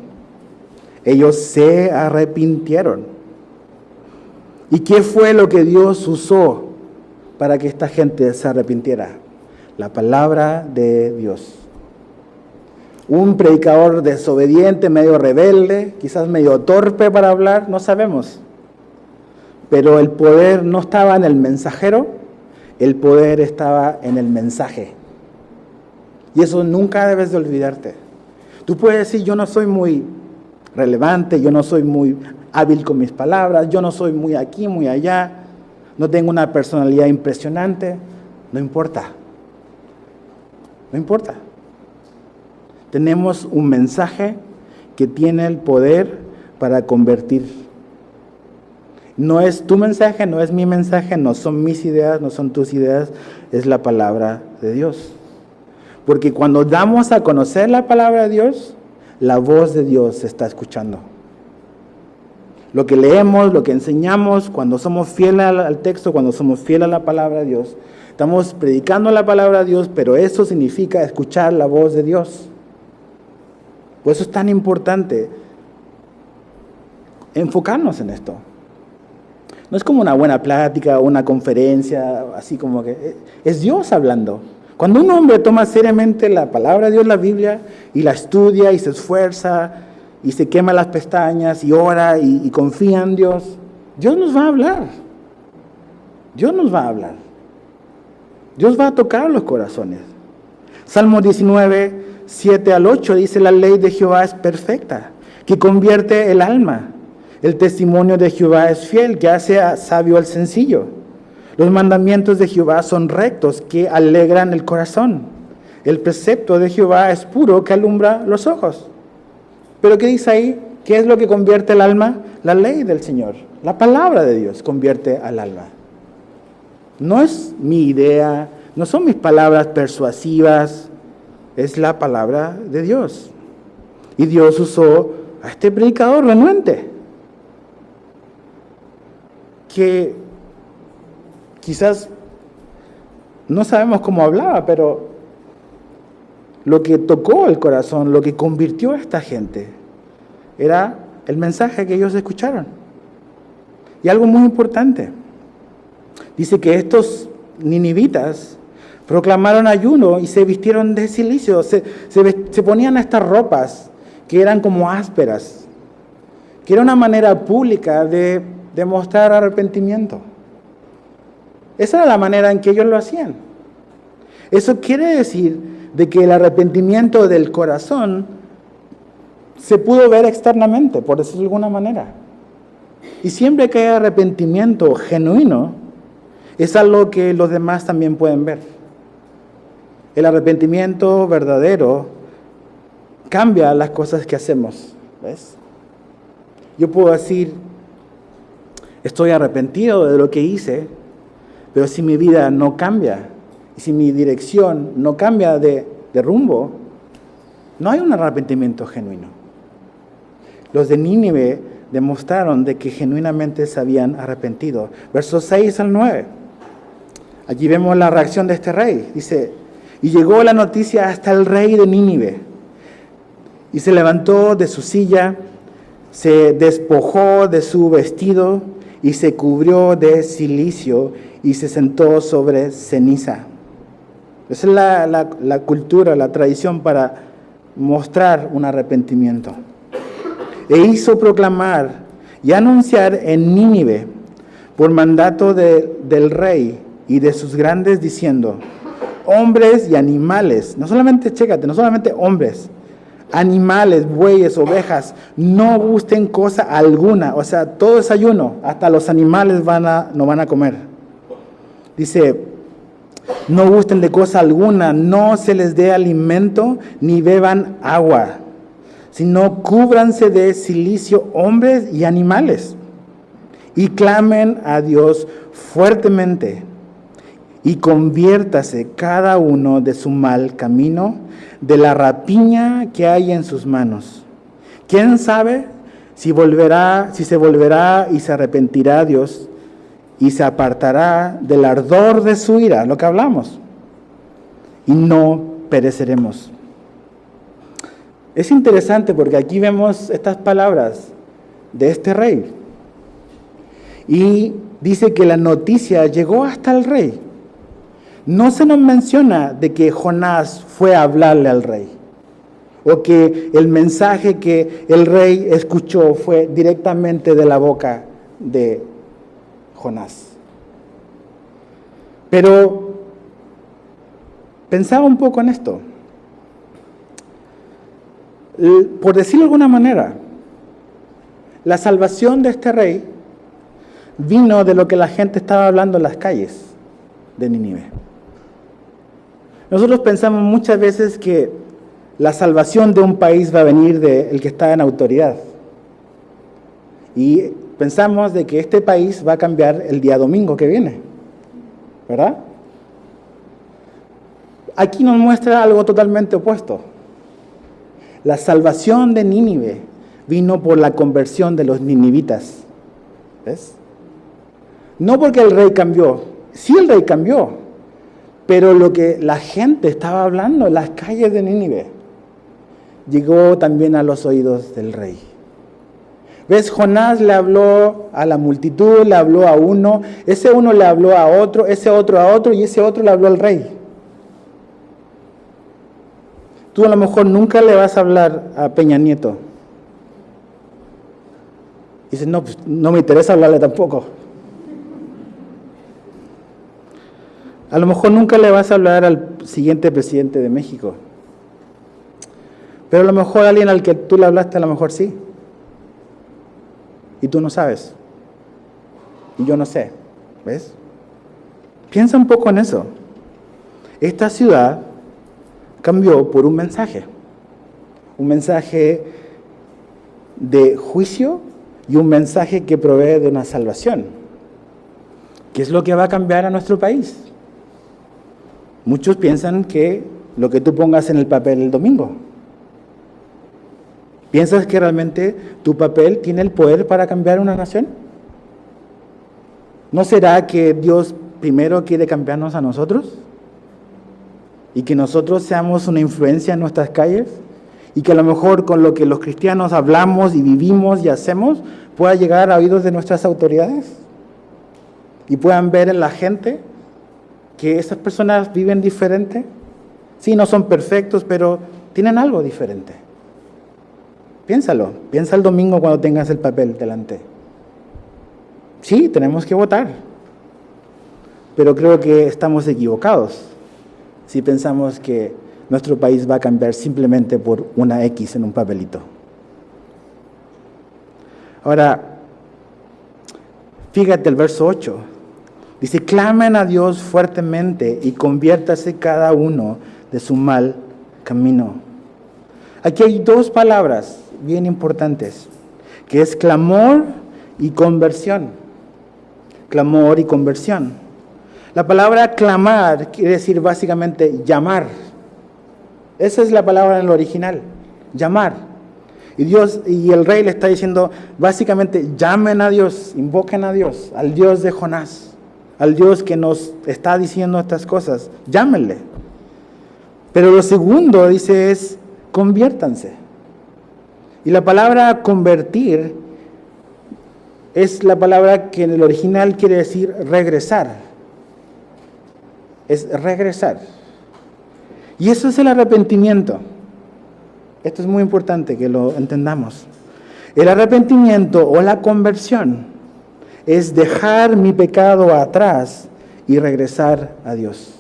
Ellos se arrepintieron. ¿Y qué fue lo que Dios usó para que esta gente se arrepintiera? La palabra de Dios. Un predicador desobediente, medio rebelde, quizás medio torpe para hablar, no sabemos. Pero el poder no estaba en el mensajero, el poder estaba en el mensaje. Y eso nunca debes de olvidarte. Tú puedes decir, yo no soy muy relevante, yo no soy muy hábil con mis palabras, yo no soy muy aquí, muy allá, no tengo una personalidad impresionante. No importa. No importa. Tenemos un mensaje que tiene el poder para convertir. No es tu mensaje, no es mi mensaje, no son mis ideas, no son tus ideas, es la palabra de Dios. Porque cuando damos a conocer la palabra de Dios, la voz de Dios se está escuchando. Lo que leemos, lo que enseñamos, cuando somos fieles al texto, cuando somos fieles a la palabra de Dios, estamos predicando la palabra de Dios, pero eso significa escuchar la voz de Dios. Por eso es tan importante enfocarnos en esto. No es como una buena plática o una conferencia, así como que es Dios hablando. Cuando un hombre toma seriamente la palabra de Dios, la Biblia, y la estudia y se esfuerza y se quema las pestañas y ora y confía en Dios, Dios nos va a hablar. Dios nos va a hablar. Dios va a tocar los corazones. Salmo 19, 7 al 8 dice, la ley de Jehová es perfecta, que convierte el alma. El testimonio de Jehová es fiel, que hace sabio al sencillo. Los mandamientos de Jehová son rectos, que alegran el corazón. El precepto de Jehová es puro, que alumbra los ojos. Pero ¿qué dice ahí? ¿Qué es lo que convierte el alma? La ley del Señor. La palabra de Dios convierte al alma. No es mi idea, no son mis palabras persuasivas, es la palabra de Dios. Y Dios usó a este predicador renuente, que quizás no sabemos cómo hablaba, pero lo que tocó el corazón, lo que convirtió a esta gente, era el mensaje que ellos escucharon. Y algo muy importante, dice que estos ninivitas proclamaron ayuno y se vistieron de cilicio, se ponían estas ropas que eran como ásperas, que era una manera pública de mostrar arrepentimiento. Esa era la manera en que ellos lo hacían. Eso quiere decir de que el arrepentimiento del corazón se pudo ver externamente, por decirlo de alguna manera. Y siempre que hay arrepentimiento genuino, es algo que los demás también pueden ver. El arrepentimiento verdadero cambia las cosas que hacemos. ¿Ves? Yo puedo decir, estoy arrepentido de lo que hice, pero si mi vida no cambia, y si mi dirección no cambia de rumbo, no hay un arrepentimiento genuino. Los de Nínive demostraron de que genuinamente se habían arrepentido. Versos 6 al 9. Allí vemos la reacción de este rey. Dice, y llegó la noticia hasta el rey de Nínive, y se levantó de su silla, se despojó de su vestido, y se cubrió de cilicio, y se sentó sobre ceniza. Esa es la cultura, la tradición para mostrar un arrepentimiento. E hizo proclamar y anunciar en Nínive, por mandato del rey y de sus grandes, diciendo, hombres y animales, no solamente, chécate, no solamente hombres, animales, bueyes, ovejas, no gusten cosa alguna, o sea, todo es ayuno, hasta los animales no van a comer. Dice, no gusten de cosa alguna, no se les dé alimento, ni beban agua, sino cúbranse de cilicio hombres y animales, y clamen a Dios fuertemente, y conviértase cada uno de su mal camino, de la rapiña que hay en sus manos. ¿Quién sabe si se volverá y se arrepentirá Dios y se apartará del ardor de su ira, lo que hablamos, y no pereceremos? Es interesante porque aquí vemos estas palabras de este rey. Y dice que la noticia llegó hasta el rey. No se nos menciona de que Jonás fue a hablarle al rey, o que el mensaje que el rey escuchó fue directamente de la boca de Jonás. Pero pensaba un poco en esto. Por decirlo de alguna manera, la salvación de este rey vino de lo que la gente estaba hablando en las calles de Nínive. Nosotros pensamos muchas veces que la salvación de un país va a venir del que está en autoridad. Y pensamos de que este país va a cambiar el día domingo que viene, ¿verdad? Aquí nos muestra algo totalmente opuesto. La salvación de Nínive vino por la conversión de los ninivitas. ¿Ves? No porque el rey cambió. Sí, el rey cambió. Pero lo que la gente estaba hablando en las calles de Nínive llegó también a los oídos del rey. ¿Ves? Jonás le habló a la multitud, le habló a uno, ese uno le habló a otro, ese otro a otro y ese otro le habló al rey. Tú a lo mejor nunca le vas a hablar a Peña Nieto. Y dices, no, pues no me interesa hablarle tampoco. A lo mejor nunca le vas a hablar al siguiente presidente de México. Pero a lo mejor alguien al que tú le hablaste, a lo mejor sí. Y tú no sabes. Y yo no sé. ¿Ves? Piensa un poco en eso. Esta ciudad cambió por un mensaje de juicio y un mensaje que provee de una salvación. ¿Qué es lo que va a cambiar a nuestro país? Muchos piensan que lo que tú pongas en el papel el domingo. ¿Piensas que realmente tu papel tiene el poder para cambiar una nación? ¿No será que Dios primero quiere cambiarnos a nosotros? Y que nosotros seamos una influencia en nuestras calles, y que a lo mejor con lo que los cristianos hablamos y vivimos y hacemos pueda llegar a oídos de nuestras autoridades y puedan ver en la gente que esas personas viven diferente. Sí, no son perfectos, pero tienen algo diferente. Piénsalo, piensa el domingo cuando tengas el papel delante. Sí, tenemos que votar, pero creo que estamos equivocados si pensamos que nuestro país va a cambiar simplemente por una X en un papelito. Ahora, fíjate el verso 8. Dice, clamen a Dios fuertemente y conviértase cada uno de su mal camino. Aquí hay dos palabras bien importantes, que es clamor y conversión. Clamor y conversión. La palabra clamar quiere decir básicamente llamar. Esa es la palabra en el original, llamar. Y Dios y el rey le está diciendo básicamente llamen a Dios, invoquen a Dios, al Dios de Jonás, al Dios que nos está diciendo estas cosas, llámenle. Pero lo segundo dice es conviértanse. Y la palabra convertir es la palabra que en el original quiere decir regresar. Es regresar. Y eso es el arrepentimiento. Esto es muy importante que lo entendamos. El arrepentimiento o la conversión es dejar mi pecado atrás y regresar a Dios.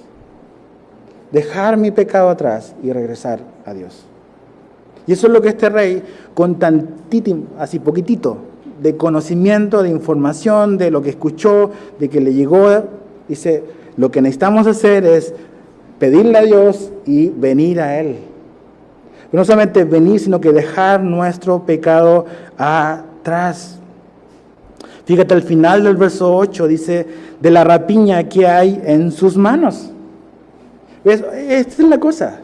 Dejar mi pecado atrás y regresar a Dios. Y eso es lo que este rey, con tantito, así poquitito, de conocimiento, de información, de lo que escuchó, de que le llegó, dice, lo que necesitamos hacer es pedirle a Dios y venir a Él. Pero no solamente venir, sino que dejar nuestro pecado atrás. Fíjate, al final del verso 8 dice, de la rapiña que hay en sus manos. ¿Ves? Esta es la cosa.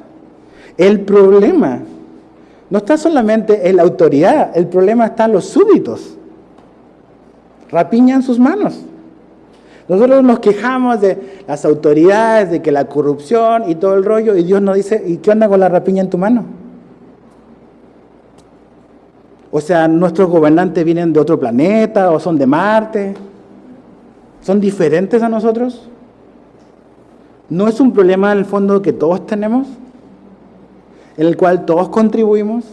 El problema no está solamente en la autoridad, el problema está en los súbditos. Rapiña en sus manos. Nosotros nos quejamos de las autoridades, de que la corrupción y todo el rollo, y Dios nos dice, ¿y qué onda con la rapiña en tu mano? O sea, nuestros gobernantes vienen de otro planeta o son de Marte. ¿Son diferentes a nosotros? ¿No es un problema en el fondo que todos tenemos? ¿En el cual todos contribuimos?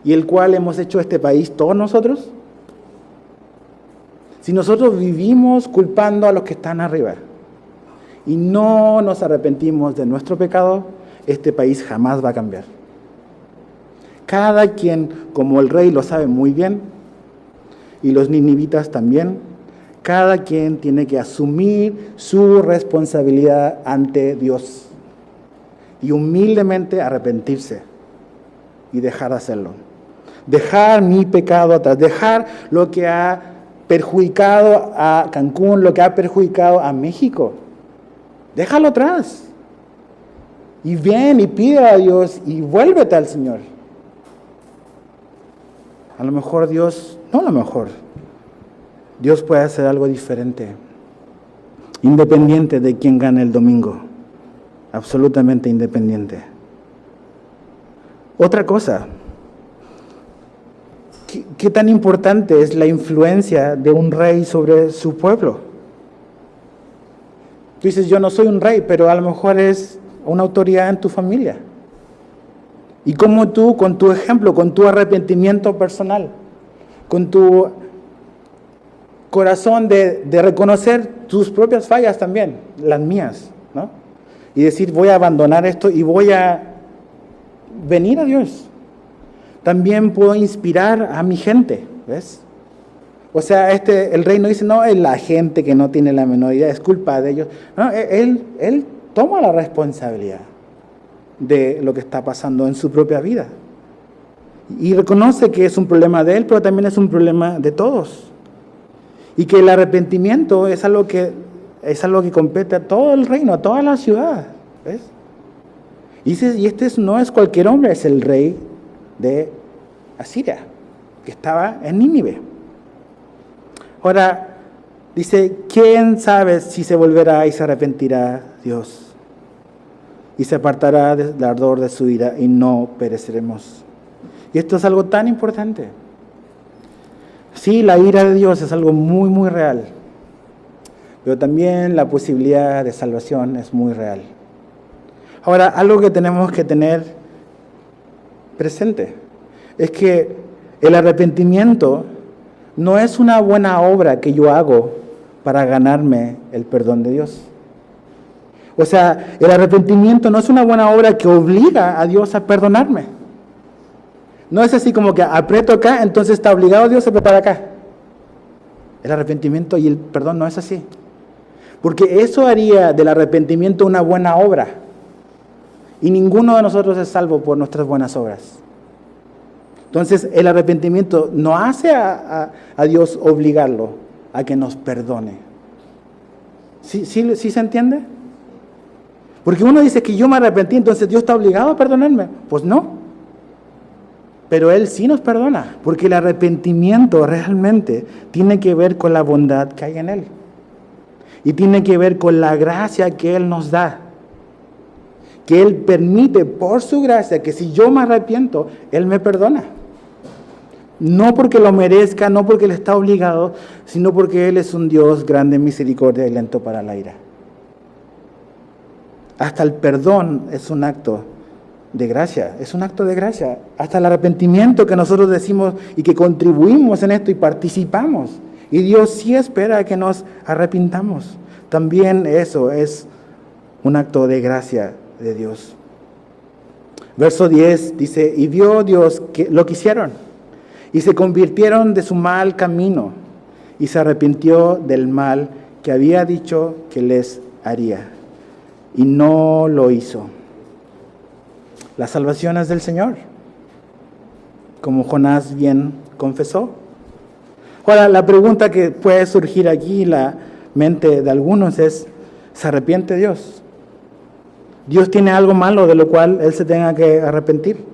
¿Y el cual hemos hecho este país todos nosotros? Si nosotros vivimos culpando a los que están arriba y no nos arrepentimos de nuestro pecado, este país jamás va a cambiar. Cada quien, como el rey lo sabe muy bien, y los ninivitas también, cada quien tiene que asumir su responsabilidad ante Dios y humildemente arrepentirse y dejar de hacerlo. Dejar mi pecado atrás, dejar lo que ha perjudicado a Cancún, lo que ha perjudicado a México. Déjalo atrás. Y ven y pide a Dios y vuélvete al Señor. A lo mejor Dios, no a lo mejor, Dios puede hacer algo diferente, independiente de quién gane el domingo, absolutamente independiente. Otra cosa, ¿qué tan importante es la influencia de un rey sobre su pueblo? Tú dices, yo no soy un rey, pero a lo mejor es una autoridad en tu familia. Y cómo tú, con tu ejemplo, con tu arrepentimiento personal, con tu corazón de reconocer tus propias fallas también, las mías, ¿no? Y decir, voy a abandonar esto y voy a venir a Dios. También puedo inspirar a mi gente, ¿ves? O sea, el rey no dice, no, es la gente que no tiene la menor idea, es culpa de ellos. No, él toma la responsabilidad de lo que está pasando en su propia vida. Y reconoce que es un problema de él, pero también es un problema de todos. Y que el arrepentimiento es algo que compete a todo el reino, a toda la ciudad. ¿Ves? Y este no es cualquier hombre, es el rey de Asiria, que estaba en Nínive. Ahora, dice, ¿quién sabe si se volverá y se arrepentirá Dios? Y se apartará del ardor de su ira y no pereceremos. Y esto es algo tan importante. Sí, la ira de Dios es algo muy, muy real. Pero también la posibilidad de salvación es muy real. Ahora, algo que tenemos que tener presente es que el arrepentimiento no es una buena obra que yo hago para ganarme el perdón de Dios. O sea, el arrepentimiento no es una buena obra que obliga a Dios a perdonarme. No es así como que aprieto acá, entonces está obligado Dios a apretar acá. El arrepentimiento y el perdón no es así. Porque eso haría del arrepentimiento una buena obra. Y ninguno de nosotros es salvo por nuestras buenas obras. Entonces, el arrepentimiento no hace a Dios obligarlo a que nos perdone. ¿Sí se entiende? Porque uno dice que yo me arrepentí, entonces Dios está obligado a perdonarme. Pues no. Pero Él sí nos perdona, porque el arrepentimiento realmente tiene que ver con la bondad que hay en Él. Y tiene que ver con la gracia que Él nos da. Que Él permite por su gracia que si yo me arrepiento, Él me perdona. No porque lo merezca, no porque Él está obligado, sino porque Él es un Dios grande en misericordia y lento para la ira. Hasta el perdón es un acto de gracia, es un acto de gracia. Hasta el arrepentimiento que nosotros decimos y que contribuimos en esto y participamos. Y Dios sí espera que nos arrepintamos. También eso es un acto de gracia de Dios. Verso 10 dice, y vio Dios que lo que hicieron, y se convirtieron de su mal camino, y se arrepintió del mal que había dicho que les haría. Y no lo hizo. La salvación es del Señor, como Jonás bien confesó. Ahora, la pregunta que puede surgir aquí en la mente de algunos es, ¿se arrepiente Dios? ¿Dios tiene algo malo de lo cual Él se tenga que arrepentir?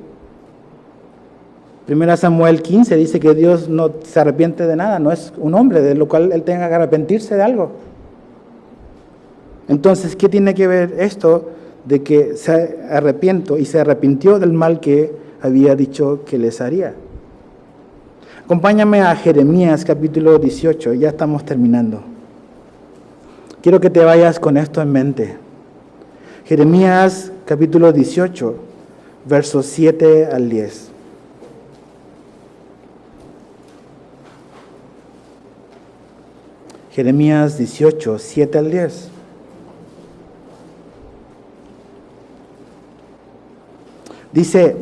1 Samuel 15 dice que Dios no se arrepiente de nada, no es un hombre de lo cual Él tenga que arrepentirse de algo. Entonces, ¿qué tiene que ver esto de que se arrepiento y se arrepintió del mal que había dicho que les haría? Acompáñame a Jeremías capítulo 18, ya estamos terminando. Quiero que te vayas con esto en mente. Jeremías capítulo 18, versos 7 al 10. Jeremías 18, 7 al 10. Dice,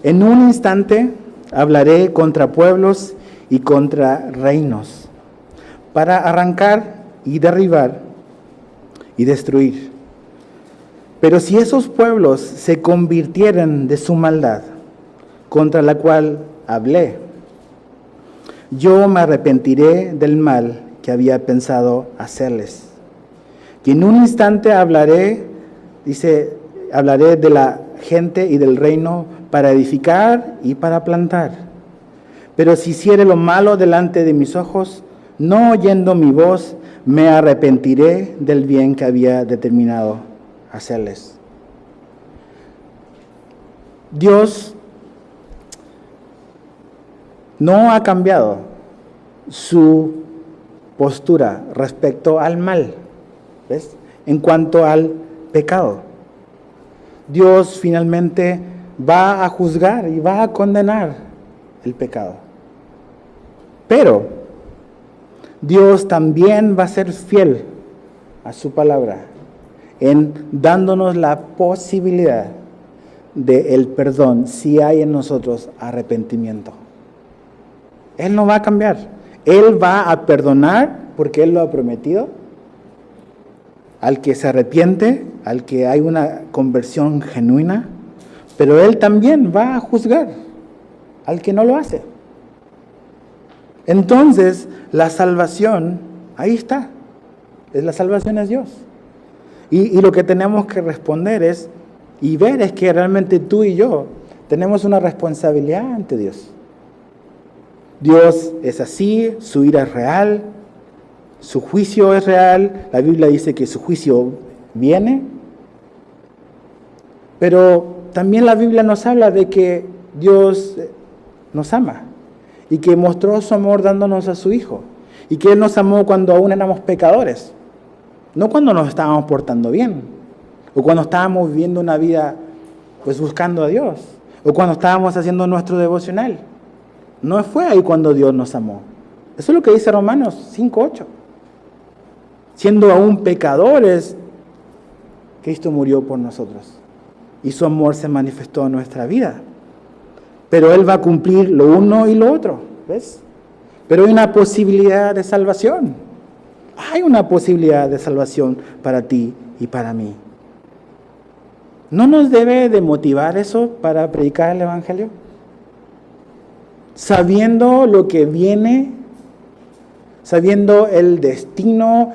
en un instante hablaré contra pueblos y contra reinos, para arrancar y derribar y destruir. Pero si esos pueblos se convirtieren de su maldad, contra la cual hablé, yo me arrepentiré del mal que había pensado hacerles. Y en un instante hablaré de la gente y del reino para edificar y para plantar. Pero si hiciere lo malo delante de mis ojos, no oyendo mi voz, me arrepentiré del bien que había determinado hacerles. Dios no ha cambiado su postura respecto al mal, ¿ves? En cuanto al pecado. Dios finalmente va a juzgar y va a condenar el pecado. Pero Dios también va a ser fiel a su palabra en dándonos la posibilidad del perdón si hay en nosotros arrepentimiento. Él no va a cambiar. Él va a perdonar porque Él lo ha prometido al que se arrepiente, al que hay una conversión genuina, pero Él también va a juzgar al que no lo hace. Entonces, la salvación, ahí está. La salvación es Dios. Y lo que tenemos que responder y ver es que realmente tú y yo tenemos una responsabilidad ante Dios. Dios es así, su ira es real, su juicio es real, la Biblia dice que su juicio viene, pero también la Biblia nos habla de que Dios nos ama y que mostró su amor dándonos a su Hijo y que Él nos amó cuando aún éramos pecadores, no cuando nos estábamos portando bien o cuando estábamos viviendo una vida pues buscando a Dios o cuando estábamos haciendo nuestro devocional. No fue ahí cuando Dios nos amó. Eso es lo que dice Romanos 5:8. Siendo aún pecadores, Cristo murió por nosotros. Y su amor se manifestó en nuestra vida. Pero Él va a cumplir lo uno y lo otro. ¿Ves? Pero hay una posibilidad de salvación. Hay una posibilidad de salvación para ti y para mí. ¿No nos debe de motivar eso para predicar el Evangelio? Sabiendo lo que viene, sabiendo el destino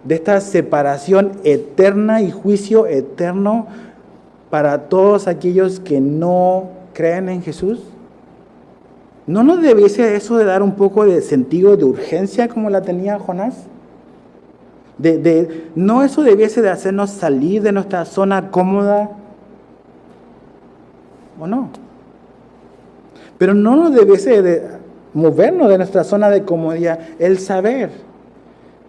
de esta separación eterna y juicio eterno para todos aquellos que no creen en Jesús. ¿No nos debiese eso de dar un poco de sentido de urgencia como la tenía Jonás? ¿No eso debiese de hacernos salir de nuestra zona cómoda? ¿O no? Pero no nos debiese de movernos de nuestra zona de comodidad el saber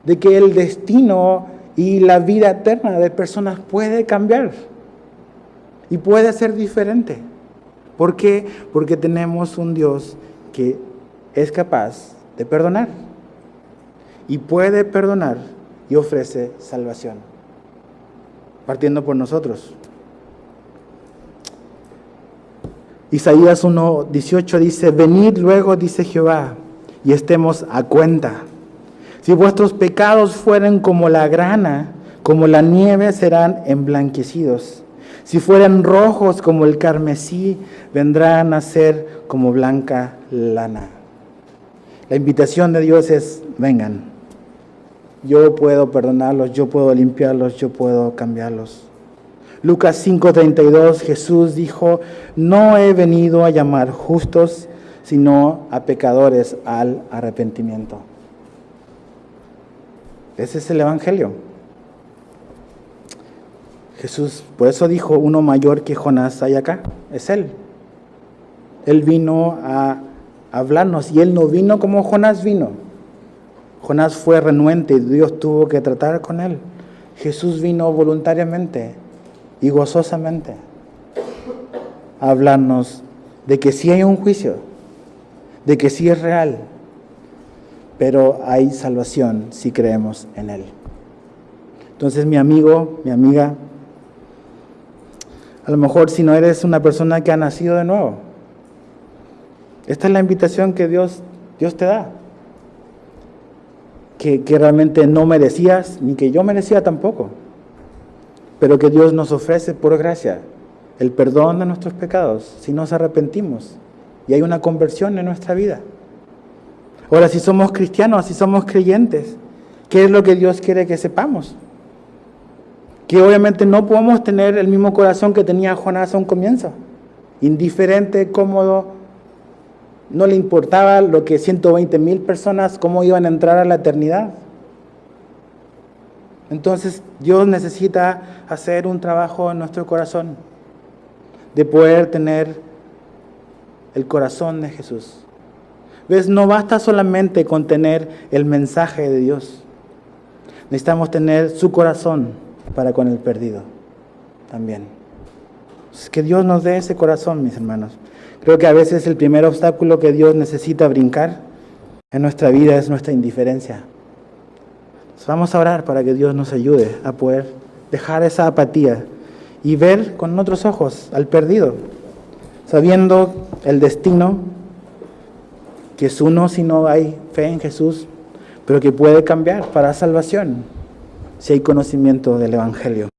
de que el destino y la vida eterna de personas puede cambiar y puede ser diferente. ¿Por qué? Porque tenemos un Dios que es capaz de perdonar y puede perdonar y ofrece salvación, partiendo por nosotros. Isaías 1:18 dice, venid luego, dice Jehová, y estemos a cuenta. Si vuestros pecados fueren como la grana, como la nieve serán emblanquecidos. Si fueren rojos como el carmesí, vendrán a ser como blanca lana. La invitación de Dios es, vengan. Yo puedo perdonarlos, yo puedo limpiarlos, yo puedo cambiarlos. Lucas 5:32, Jesús dijo, no he venido a llamar justos, sino a pecadores al arrepentimiento. Ese es el Evangelio. Jesús, por eso dijo, uno mayor que Jonás hay acá, es Él. Él vino a hablarnos. Y él no vino como Jonás vino. Jonás fue renuente y Dios tuvo que tratar con él. Jesús vino voluntariamente y gozosamente a hablarnos de que sí hay un juicio, de que sí es real, pero hay salvación si creemos en Él. Entonces, mi amigo, mi amiga, a lo mejor si no eres una persona que ha nacido de nuevo, esta es la invitación que Dios te da, que realmente no merecías, ni que yo merecía tampoco, pero que Dios nos ofrece por gracia el perdón de nuestros pecados si nos arrepentimos y hay una conversión en nuestra vida. Ahora, si somos cristianos, si somos creyentes, ¿qué es lo que Dios quiere que sepamos? Que obviamente no podemos tener el mismo corazón que tenía Jonás a un comienzo. Indiferente, cómodo, no le importaba lo que 120,000 personas, cómo iban a entrar a la eternidad. Entonces, Dios necesita hacer un trabajo en nuestro corazón, de poder tener el corazón de Jesús. ¿Ves? No basta solamente con tener el mensaje de Dios. Necesitamos tener su corazón para con el perdido también. Es que Dios nos dé ese corazón, mis hermanos. Creo que a veces el primer obstáculo que Dios necesita brincar en nuestra vida es nuestra indiferencia. Entonces vamos a orar para que Dios nos ayude a poder dejar esa apatía y ver con otros ojos al perdido, sabiendo el destino, que es uno si no hay fe en Jesús, pero que puede cambiar para salvación si hay conocimiento del Evangelio.